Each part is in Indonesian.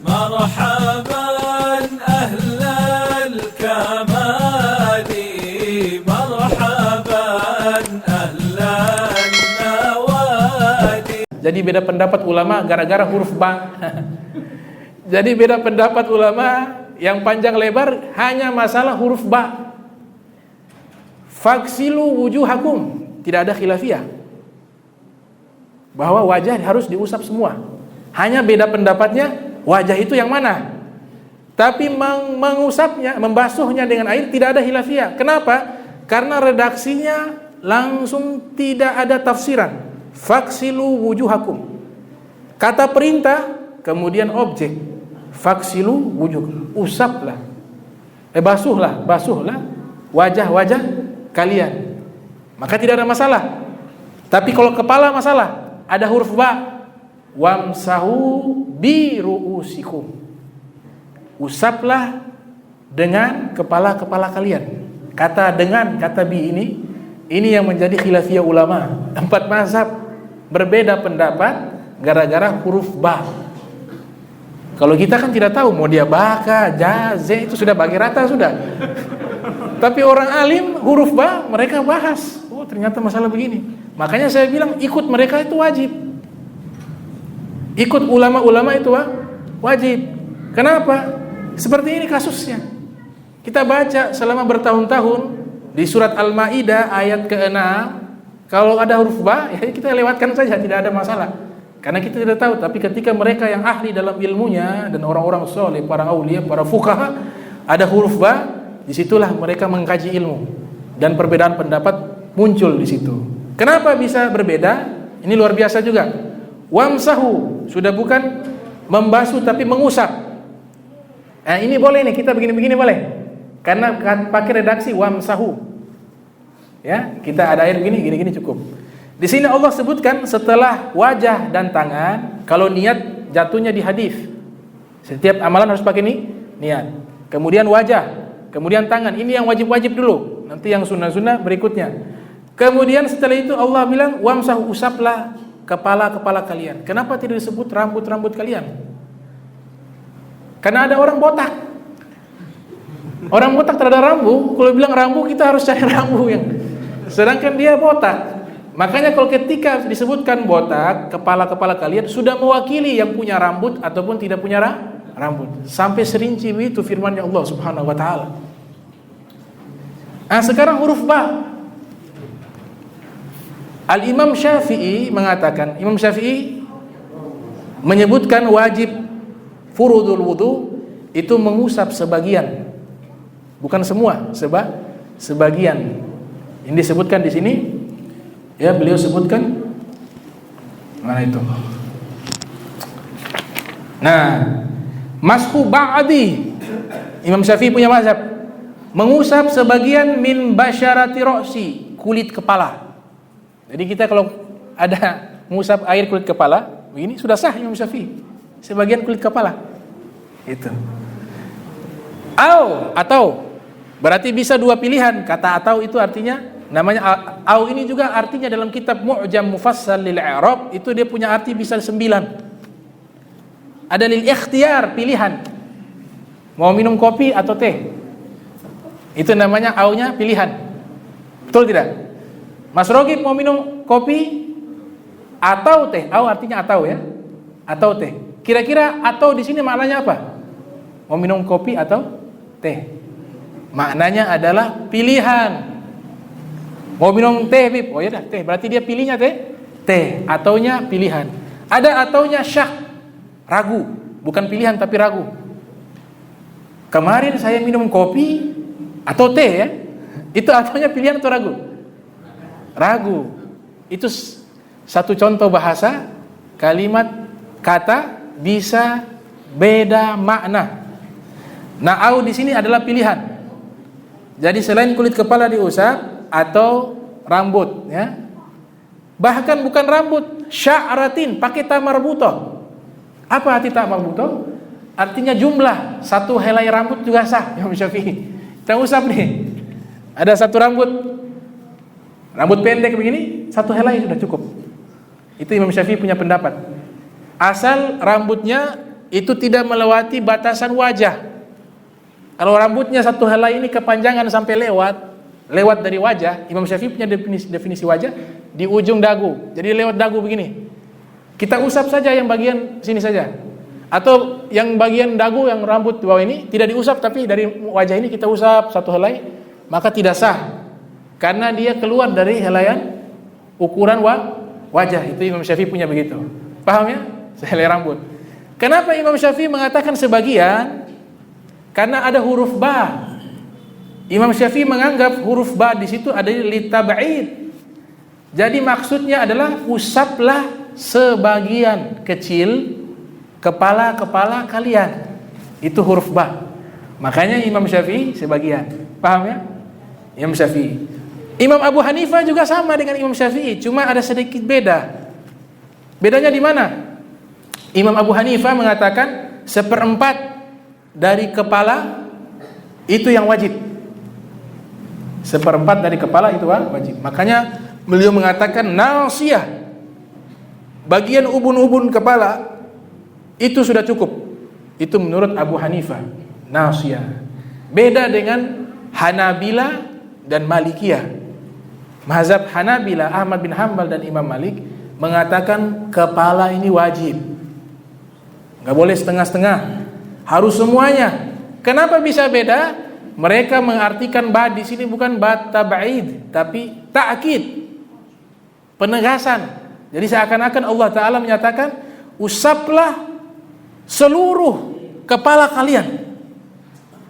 Marhaban ahlal kamali, marhaban ahlan nawadi. Jadi beda pendapat ulama gara-gara huruf ba. Jadi beda pendapat ulama yang panjang lebar hanya masalah huruf ba. Faksilu wujuhakum, tidak ada khilafiyah bahwa wajah harus diusap semua. Hanya beda pendapatnya wajah itu yang mana. Tapi mengusapnya, membasuhnya dengan air tidak ada khilafiyah. Kenapa? Karena redaksinya langsung tidak ada tafsiran. Faksilu wujuhakum. Kata perintah kemudian objek. Faksilu wujuhakum. Usaplah. Basuhlah wajah-wajah kalian. Maka tidak ada masalah. Tapi kalau kepala masalah, ada huruf ba. Wamsahu bi ru'usikum. Usaplah dengan kepala-kepala kalian. Kata dengan, kata bi ini yang menjadi khilafiyah ulama. 4 mazhab berbeda pendapat gara-gara huruf ba. Kalau kita kan tidak tahu mau dia baka, jaze, itu sudah bagi rata sudah. Tapi orang alim huruf ba mereka bahas. Oh ternyata masalah begini. Makanya saya bilang ikut mereka itu wajib. Ikut ulama-ulama itu wajib. Kenapa? Seperti ini kasusnya. Kita baca selama bertahun-tahun di surat Al-Maidah ayat ke-6. Kalau ada huruf ba ya kita lewatkan saja, tidak ada masalah. Karena kita tidak tahu. Tapi ketika mereka yang ahli dalam ilmunya dan orang-orang soleh, para aulia, para fuqaha, ada huruf ba, disitulah mereka mengkaji ilmu dan perbedaan pendapat muncul di situ. Kenapa bisa berbeda? Ini luar biasa juga. Wamsahu sudah bukan membasuh tapi mengusap. Nah, ini boleh nih kita begini-begini boleh. Karena pakai redaksi wamsahu. Ya, kita ada air gini cukup. Di sini Allah sebutkan setelah wajah dan tangan, kalau niat jatuhnya di hadis. Setiap amalan harus pakai niat. Kemudian wajah, kemudian tangan. Ini yang wajib-wajib dulu. Nanti yang sunnah-sunnah berikutnya. Kemudian setelah itu Allah bilang wamsahu, usaplah kepala-kepala kalian. Kenapa tidak disebut rambut-rambut kalian? Karena ada orang botak. Orang botak tidak ada rambu. Kalau bilang rambu kita harus cari rambu yang. Sedangkan dia botak. Makanya kalau ketika disebutkan botak, kepala-kepala kalian sudah mewakili yang punya rambut ataupun tidak punya rambut. Sampai serinci itu firman-Nya Allah Subhanahu wa taala. Nah, sekarang huruf ba. Al-Imam Syafi'i mengatakan, Imam Syafi'i menyebutkan wajib furudul wudu itu mengusap sebagian. Bukan semua, sebagian. Ini disebutkan di sini. Ya, beliau sebutkan mana itu? Nah, mashu ba'di. Imam Syafi'i punya mazhab mengusap sebagian min basyarati ra'si, kulit kepala. Jadi kita kalau ada mengusap air kulit kepala, begini sudah sah Imam Syafi'i. Sebagian kulit kepala. Itu. Atau berarti bisa dua pilihan. Kata atau itu artinya namanya au ini juga artinya dalam kitab Mu'jam Mufassal lil I'rab itu dia punya arti bisa 9. Ada lil ikhtiyar, pilihan. Mau minum kopi atau teh. Itu namanya aunya pilihan. Betul tidak? Mas Rogi mau minum kopi atau teh? Au artinya atau ya. Atau teh. Kira-kira atau di sini maknanya apa? Mau minum kopi atau teh? Maknanya adalah pilihan. Mau minum teh, Bib? Oh ya dah, teh. Berarti dia pilihnya teh. Ataunya pilihan. Ada ataunya syak, ragu. Bukan pilihan tapi ragu. Kemarin saya minum kopi atau teh ya. Itu ataunya pilihan atau ragu? Ragu. Itu satu contoh bahasa, kalimat, kata bisa beda makna. Nah, au di sini adalah pilihan. Jadi selain kulit kepala diusap atau rambut ya. Bahkan bukan rambut, sya'ratin, pakai ta marbuthah. Apa arti ta marbuthah? Artinya jumlah, satu helai rambut juga sah. Imam Syafi'i. Kita usap nih. Ada satu rambut pendek begini, satu helai sudah cukup. Itu Imam Syafi'i punya pendapat. Asal rambutnya itu tidak melewati batasan wajah. Kalau rambutnya satu helai ini kepanjangan sampai lewat dari wajah, Imam Syafi'i punya definisi wajah di ujung dagu. Jadi lewat dagu begini. Kita usap saja yang bagian sini saja. Atau yang bagian dagu yang rambut di bawah ini tidak diusap, tapi dari wajah ini kita usap satu helai, maka tidak sah. Karena dia keluar dari helaian ukuran wajah. Itu Imam Syafi'i punya begitu. Paham ya? Sehelai rambut. Kenapa Imam Syafi'i mengatakan sebagian? Karena ada huruf ba. Imam Syafi'i menganggap huruf ba di situ ada litab'id. Jadi maksudnya adalah usaplah sebagian kecil kepala kalian. Itu huruf ba. Makanya Imam Syafi'i sebagian. Paham ya? Imam Syafi'i. Imam Abu Hanifah juga sama dengan Imam Syafi'i, cuma ada sedikit beda. Bedanya di mana? Imam Abu Hanifah mengatakan 1/4 dari kepala itu yang wajib. 1/4 dari kepala itu wajib. Makanya beliau mengatakan nasiyah, bagian ubun-ubun kepala itu sudah cukup. Itu menurut Abu Hanifah, nasiyah. Beda dengan Hanabila dan Malikiyah. Mazhab Hanabila, Ahmad bin Hanbal dan Imam Malik mengatakan kepala ini wajib. Nggak boleh setengah-setengah, harus semuanya. Kenapa bisa beda? Mereka mengartikan ba di sini bukan ba tab'id, tapi ta'kid, penegasan. Jadi seakan-akan Allah Ta'ala menyatakan usaplah seluruh kepala kalian.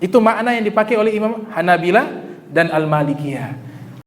Itu makna yang dipakai oleh Imam Hanabila dan Al-Malikiyah.